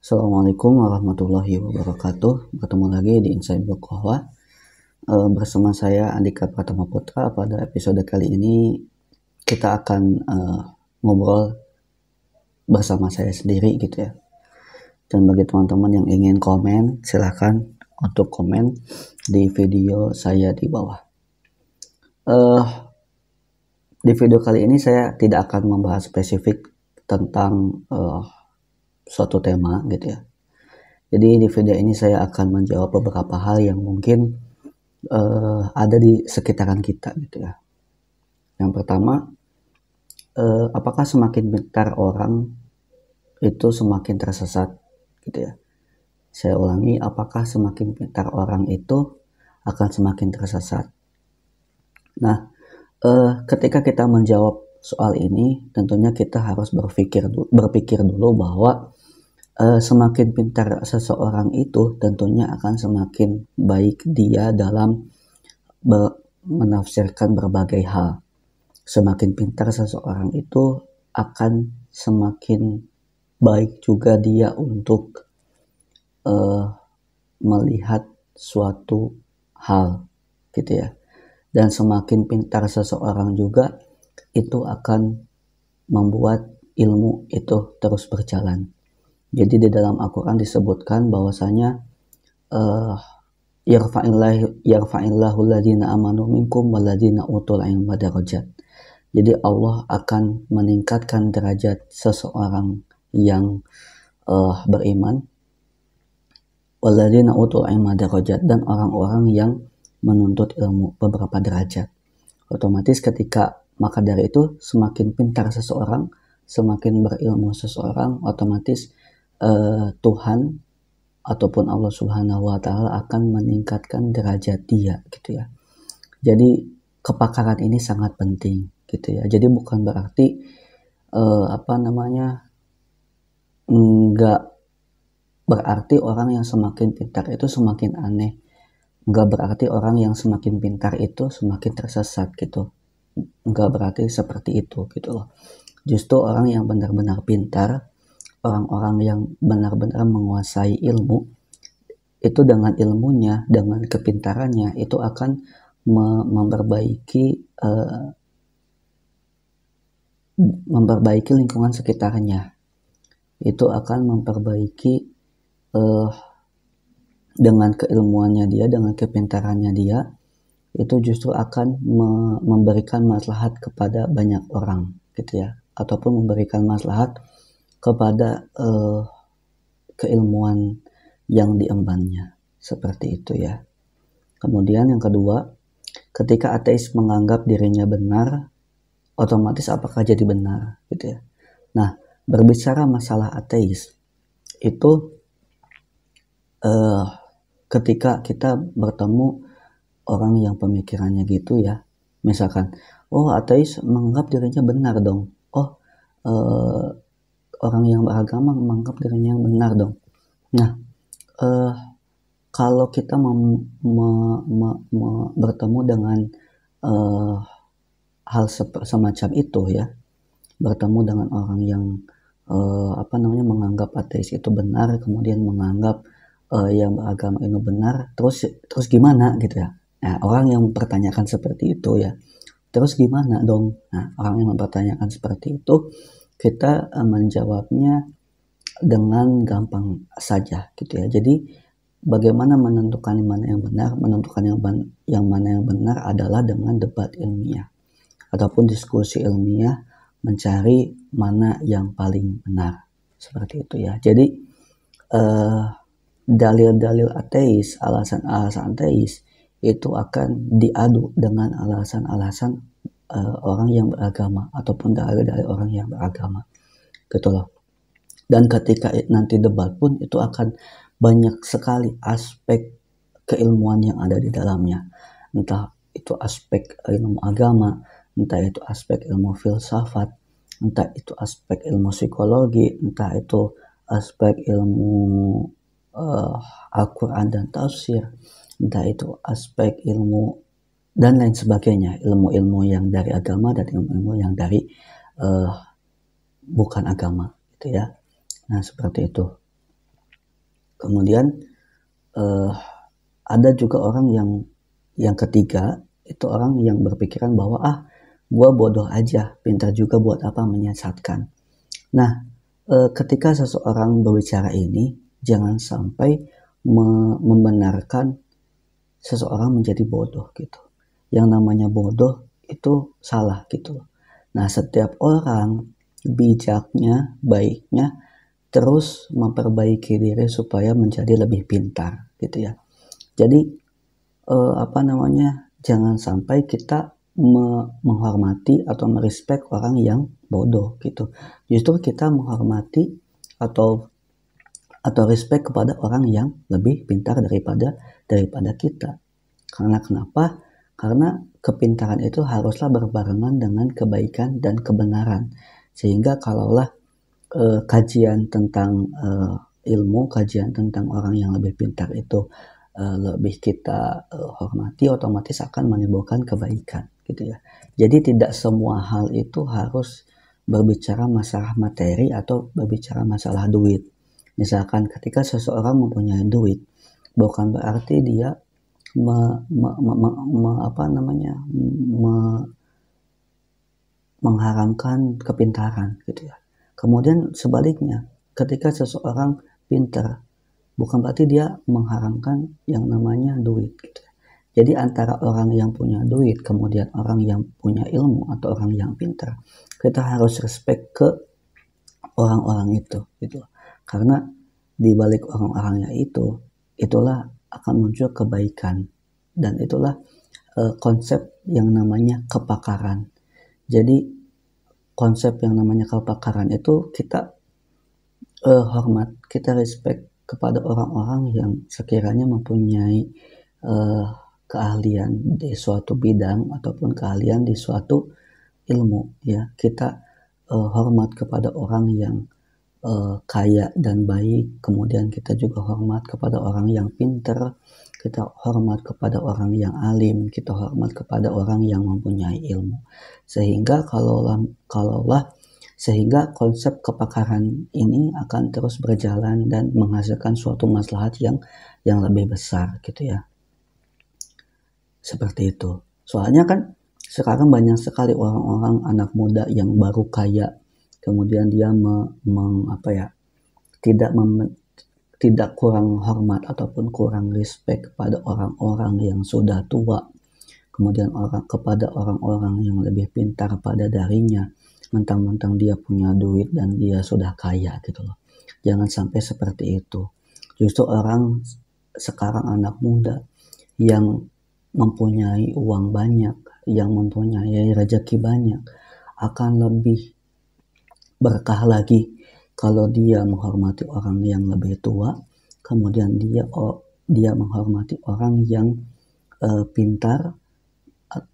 Assalamualaikum warahmatullahi wabarakatuh. Bertemu lagi di Inside Blog Kohwa. Bersama saya Andika Pratama Putra. Pada episode kali ini kita akan ngobrol bersama saya sendiri gitu ya. Dan bagi teman-teman yang ingin komen, silahkan untuk komen di video saya di bawah. Di video kali ini saya tidak akan membahas spesifik tentang suatu tema gitu ya. Jadi di video ini saya akan menjawab beberapa hal yang mungkin ada di sekitaran kita gitu ya. Yang pertama, apakah semakin pintar orang itu semakin tersesat gitu ya. Saya ulangi, apakah semakin pintar orang itu akan semakin tersesat. Nah, ketika kita menjawab soal ini, tentunya kita harus berpikir dulu bahwa semakin pintar seseorang itu tentunya akan semakin baik dia dalam menafsirkan berbagai hal. Semakin pintar seseorang itu akan semakin baik juga dia untuk melihat suatu hal gitu ya. Dan semakin pintar seseorang juga itu akan membuat ilmu itu terus berjalan. Jadi di dalam Al-Quran disebutkan bahwasanya yarfa'illahu alladhina amanu minkum walladhina utul ilma darajat. Jadi Allah akan meningkatkan derajat seseorang yang beriman, walladhina utul ilma darajat, dan orang-orang yang menuntut ilmu beberapa derajat. Otomatis maka dari itu semakin pintar seseorang, semakin berilmu seseorang, otomatis Tuhan ataupun Allah Subhanahu wa Ta'ala akan meningkatkan derajat dia gitu ya. Jadi kepakaran ini sangat penting gitu ya. Jadi bukan berarti enggak berarti orang yang semakin pintar itu semakin aneh. Enggak berarti orang yang semakin pintar itu semakin tersesat gitu. Enggak berarti seperti itu gitu loh. Justru orang yang benar-benar pintar, orang-orang yang benar-benar menguasai ilmu, itu dengan ilmunya, dengan kepintarannya, itu akan memperbaiki lingkungan sekitarnya. Itu akan memperbaiki dengan keilmuannya dia, dengan kepintarannya dia, itu justru akan memberikan maslahat kepada banyak orang gitu ya, ataupun memberikan maslahat kepada keilmuan yang diembannya, seperti itu ya. Kemudian yang kedua, ketika ateis menganggap dirinya benar, otomatis apakah jadi benar gitu ya. Nah, berbicara masalah ateis itu ketika kita bertemu orang yang pemikirannya gitu ya, misalkan ateis menganggap dirinya benar dong, orang yang beragama menganggap dirinya yang benar dong. Nah, kalau kita bertemu dengan hal semacam itu ya, bertemu dengan orang yang menganggap ateis itu benar, kemudian menganggap yang beragama itu benar, terus gimana gitu ya. Nah, orang yang mempertanyakan seperti itu ya, terus gimana dong? Nah, orang yang mempertanyakan seperti itu, kita menjawabnya dengan gampang saja gitu ya. Jadi bagaimana menentukan mana yang benar? Menentukan yang mana yang benar adalah dengan debat ilmiah ataupun diskusi ilmiah, mencari mana yang paling benar, seperti itu ya. Jadi dalil-dalil ateis, alasan-alasan ateis itu akan diadu dengan alasan-alasan orang yang beragama ataupun dalil-dalil orang yang beragama gitu loh. Dan ketika nanti debat pun itu akan banyak sekali aspek keilmuan yang ada di dalamnya, entah itu aspek ilmu agama, entah itu aspek ilmu filsafat, entah itu aspek ilmu psikologi, entah itu aspek ilmu Al-Quran dan tafsir, entah itu aspek ilmu dan lain sebagainya, ilmu-ilmu yang dari agama dan ilmu-ilmu yang dari bukan agama gitu ya. Nah, seperti itu. Kemudian ada juga orang yang ketiga, itu orang yang berpikiran bahwa gue bodoh aja, pintar juga buat apa menyesatkan. Nah, ketika seseorang berbicara ini, jangan sampai membenarkan seseorang menjadi bodoh gitu. Yang namanya bodoh itu salah gitu. Nah, setiap orang bijaknya, baiknya terus memperbaiki diri supaya menjadi lebih pintar gitu ya. Jadi jangan sampai kita menghormati atau merespek orang yang bodoh gitu. Justru kita menghormati atau respect kepada orang yang lebih pintar daripada kita. Karena kenapa? Karena kepintaran itu haruslah berbarengan dengan kebaikan dan kebenaran. Sehingga kalaulah kajian tentang ilmu, kajian tentang orang yang lebih pintar itu lebih kita hormati, otomatis akan menimbulkan kebaikan gitu ya. Jadi tidak semua hal itu harus berbicara masalah materi atau berbicara masalah duit. Misalkan ketika seseorang mempunyai duit, bukan berarti dia mengharamkan kepintaran gitu ya. Kemudian sebaliknya, ketika seseorang pintar, bukan berarti dia mengharamkan yang namanya duit gitu ya. Jadi antara orang yang punya duit, kemudian orang yang punya ilmu atau orang yang pintar, kita harus respect ke orang-orang itu gitu. Karena di balik orang-orangnya itulah akan muncul kebaikan, dan itulah konsep yang namanya kepakaran. Jadi konsep yang namanya kepakaran itu kita hormat, kita respect kepada orang-orang yang sekiranya mempunyai keahlian di suatu bidang ataupun keahlian di suatu ilmu ya. Kita hormat kepada orang yang kaya dan baik, kemudian kita juga hormat kepada orang yang pintar, kita hormat kepada orang yang alim, kita hormat kepada orang yang mempunyai ilmu. Sehingga sehingga konsep kepakaran ini akan terus berjalan dan menghasilkan suatu maslahat yang lebih besar gitu ya. Seperti itu. Soalnya kan sekarang banyak sekali orang-orang anak muda yang baru kaya, kemudian dia tidak kurang hormat ataupun kurang respect kepada orang-orang yang sudah tua, kemudian kepada orang-orang yang lebih pintar pada darinya, mentang-mentang dia punya duit dan dia sudah kaya gitu loh. Jangan sampai seperti itu. Justru orang sekarang anak muda yang mempunyai uang banyak, yang mempunyai rezeki banyak, akan lebih berkah lagi kalau dia menghormati orang yang lebih tua, kemudian dia menghormati orang yang pintar,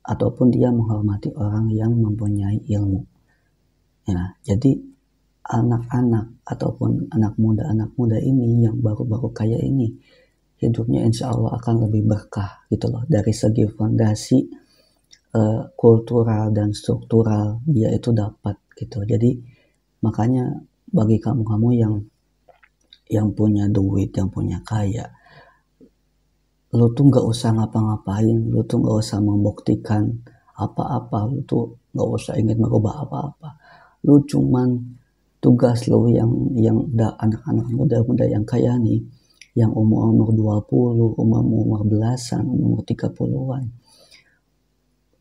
ataupun dia menghormati orang yang mempunyai ilmu. Ya, jadi anak-anak ataupun anak muda ini yang baru-baru kaya ini, hidupnya insya Allah akan lebih berkah gitu loh, dari segi fondasi kultural dan struktural dia itu dapat gitu. Jadi makanya bagi kamu yang punya duit, yang punya kaya, lu tuh nggak usah ngapa-ngapain, lu tuh nggak usah membuktikan apa-apa, lu tuh nggak usah ingin merubah apa-apa. Lu cuman tugas lu yang udah anak-anak muda-muda yang kaya nih, yang umur 20, umur belasan, umur 30-an.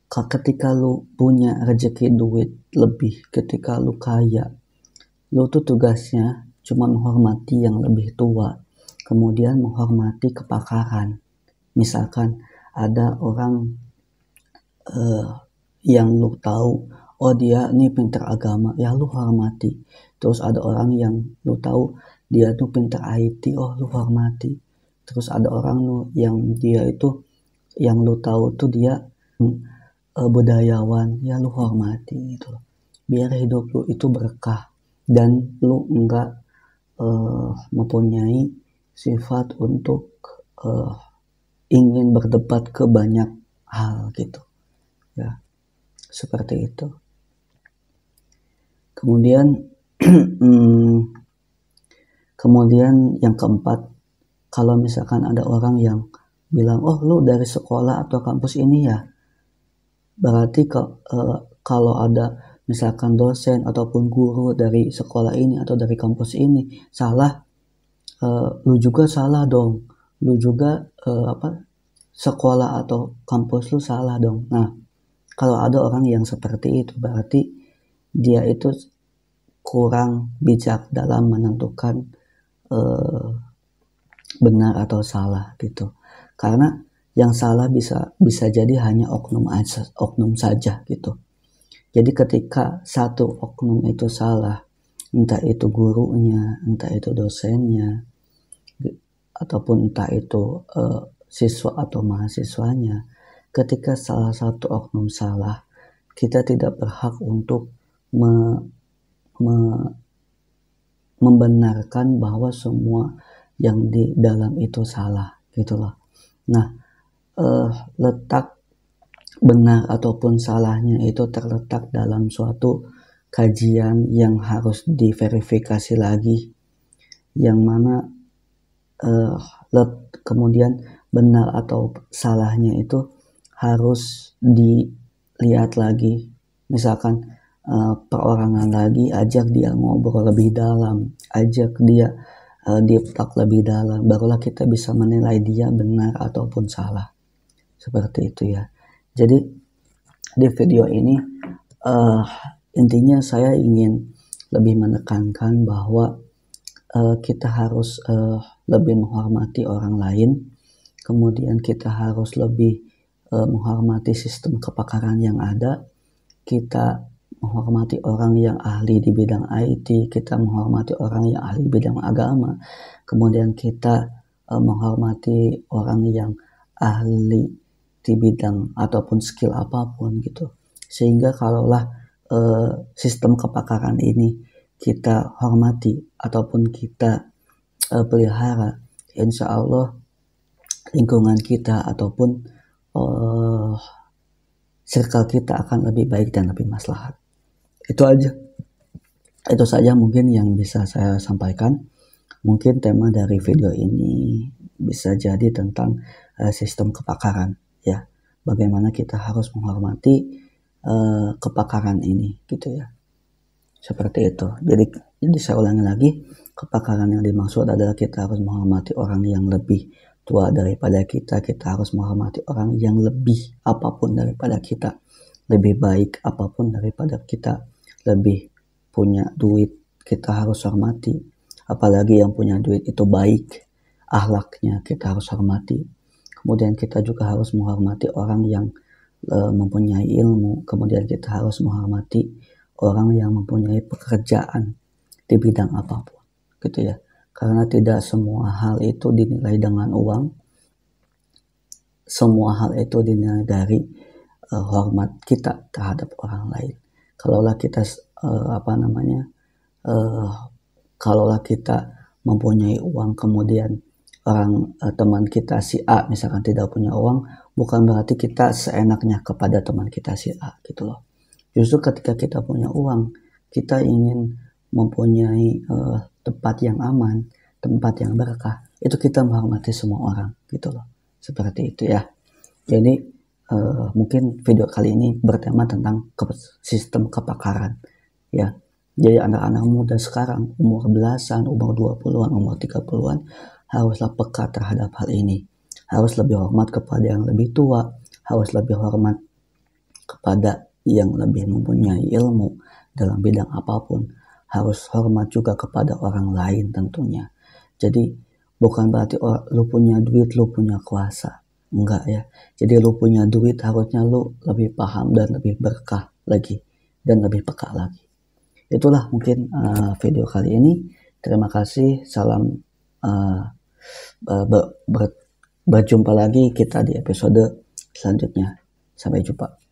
Ketika lu punya rezeki duit lebih, ketika lu kaya, lu tuh tugasnya cuma menghormati yang lebih tua, kemudian menghormati kepakaran. Misalkan ada orang yang lu tahu, oh dia nih pintar agama, ya lu hormati. Terus ada orang yang lu tahu dia tuh pintar IT, oh lu hormati. Terus ada orang yang dia itu, yang lu tahu tuh dia budayawan, ya lu hormati gitu. Biar hidup lu itu berkah dan lu enggak mempunyai sifat untuk ingin berdebat ke banyak hal gitu ya, seperti itu. Kemudian kemudian yang keempat, kalau misalkan ada orang yang bilang, oh lu dari sekolah atau kampus ini ya, berarti kalau ada misalkan dosen ataupun guru dari sekolah ini atau dari kampus ini salah, lu juga salah dong, lu juga sekolah atau kampus lu salah dong. Nah, kalau ada orang yang seperti itu berarti dia itu kurang bijak dalam menentukan benar atau salah gitu. Karena yang salah bisa jadi hanya oknum saja gitu. Jadi ketika satu oknum itu salah, entah itu gurunya, entah itu dosennya, ataupun entah itu siswa atau mahasiswanya, ketika salah satu oknum salah, kita tidak berhak untuk membenarkan bahwa semua yang di dalam itu salah gitu loh. Nah, letak benar ataupun salahnya itu terletak dalam suatu kajian yang harus diverifikasi lagi, yang mana kemudian benar atau salahnya itu harus dilihat lagi, misalkan perorangan lagi, ajak dia ngobrol lebih dalam, ajak dia deep talk lebih dalam, barulah kita bisa menilai dia benar ataupun salah, seperti itu ya. Jadi di video ini intinya saya ingin lebih menekankan bahwa kita harus lebih menghormati orang lain, kemudian kita harus lebih menghormati sistem kepakaran yang ada, kita menghormati orang yang ahli di bidang IT, kita menghormati orang yang ahli di bidang agama, kemudian kita menghormati orang yang ahli di bidang ataupun skill apapun gitu. Sehingga kalaulah sistem kepakaran ini kita hormati ataupun kita pelihara, insya Allah lingkungan kita ataupun circle kita akan lebih baik dan lebih maslahat. Itu saja mungkin yang bisa saya sampaikan. Mungkin tema dari video ini bisa jadi tentang sistem kepakaran ya, bagaimana kita harus menghormati kepakaran ini gitu ya, seperti itu. Jadi saya ulangi lagi, kepakaran yang dimaksud adalah kita harus menghormati orang yang lebih tua daripada kita, kita harus menghormati orang yang lebih apapun daripada kita, lebih baik apapun daripada kita, lebih punya duit kita harus hormati, apalagi yang punya duit itu baik akhlaknya kita harus hormati. Kemudian kita juga harus menghormati orang yang mempunyai ilmu, kemudian kita harus menghormati orang yang mempunyai pekerjaan di bidang apapun gitu ya, karena tidak semua hal itu dinilai dengan uang, semua hal itu dinilai dari hormat kita terhadap orang lain. Kalaulah kita kalaulah kita mempunyai uang, kemudian teman kita si A misalkan tidak punya uang, bukan berarti kita seenaknya kepada teman kita si A gitu loh. Justru ketika kita punya uang, kita ingin mempunyai tempat yang aman, tempat yang berkah, itu kita menghormati semua orang gitu loh, seperti itu ya. Jadi mungkin video kali ini bertema tentang sistem kepakaran ya. Jadi anak-anak muda sekarang, umur belasan, umur 20-an, umur 30-an, haruslah peka terhadap hal ini. Harus lebih hormat kepada yang lebih tua, harus lebih hormat kepada yang lebih mempunyai ilmu dalam bidang apapun, harus hormat juga kepada orang lain tentunya. Jadi bukan berarti lu punya duit, lu punya kuasa. Enggak ya. Jadi lu punya duit, harusnya lu lebih paham dan lebih berkah lagi, dan lebih peka lagi. Itulah mungkin video kali ini. Terima kasih. Salam. Berjumpa lagi kita di episode selanjutnya. Sampai jumpa.